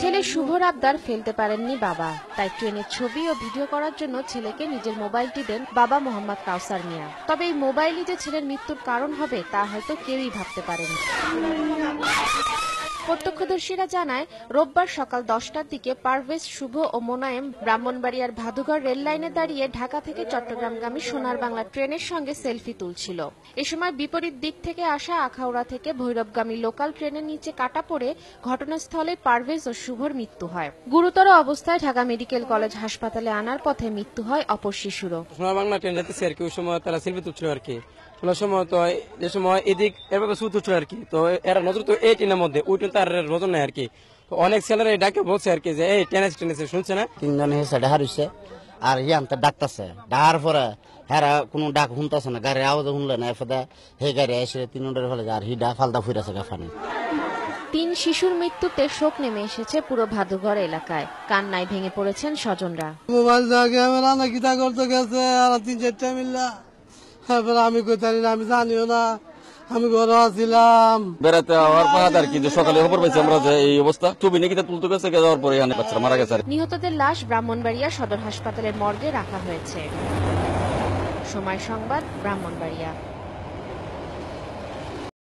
ছেলে শুভর আবদার ফেলতে পারেননি বাবা, তাই ট্রেনের ছবি ও ভিডিও করার জন্য ছেলেকে নিজের মোবাইলটি দেন বাবা মোহাম্মদ কাউসার মিয়া। তবে এই মোবাইলই যে ছেলের মৃত্যুর কারণ হবে তা হয়তো কেউই ভাবতে পারেনি। প্রত্যক্ষদর্শীরা জানায়, রোববার সকাল 10টার দিকে পারভেজ, শুভ ও মোনায়েম ব্রাহ্মণবাড়িয়ার ভাদুঘর রেল লাইনে দাঁড়িয়ে ঢাকা থেকে চট্টগ্রামগামী সোনার বাংলা ট্রেনের সঙ্গে সেলফি তুলছিল। এ সময় বিপরীত দিক থেকে আসা আখাউড়া থেকে ভৈরবগামী লোকাল ট্রেনের নিচে কাটা পড়ে ঘটনাস্থলে পারভেজ ও শুভর মৃত্যু হয়। গুরুতর অবস্থায় ঢাকা মেডিকেল কলেজ হাসপাতালে আনার পথে মৃত্যু হয় অপর শিশুরও। সোনার বাংলা ট্রেন যেতেছে আর কি, ওই সময় তারা সেলফি তুলছিল আর কি। সময় তো যে সময় এদিক এভাবে শুধু তুলছিল আর কি, তো এরা নজর তো এই ট্রেনের মধ্যে, ওই ট্রেন তার নজর নেই আর কি। তো অনেক ছেলেরা ডাকে বলছে আর কি যে এই টেনেছে শুনছে না। তিনজন হেসে হারিছে আর ইয়ান্তে ডাকতেছে, ডাকার পরে হেরা কোনো ডাক শুনতেছে না, গাড়ির আওয়াজ শুনলে না, এরপরে হে গাড়ি এসে তিনজনের ফলে আর হিডা ফালদা ফুইরাছে গাফানি। 3 শিশুর মৃত্যুতে শোক নেমে এসেছে পুরো ভাদুঘর এলাকায়। কান্নায় ভেঙে পড়েছেন স্বজনরা। মোবাইল ক্যামেরা না কিতা করতে গেছে আর 3-4টা মিল্লা, তারপরে আমি কোথায় না, আমি জানিও না, আমি ঘরে আসছিলাম বেড়াতে হওয়ার পর আর কি, যে সকালে খবর পাইছি আমরা যে এই অবস্থা, ছবি নাকি তুলতে গেছে, যাওয়ার পরে এখানে বাচ্চারা মারা গেছে। নিহতদের লাশ ব্রাহ্মণবাড়িয়া সদর হাসপাতালের মর্গে রাখা হয়েছে। সময় সংবাদ, ব্রাহ্মণবাড়িয়া।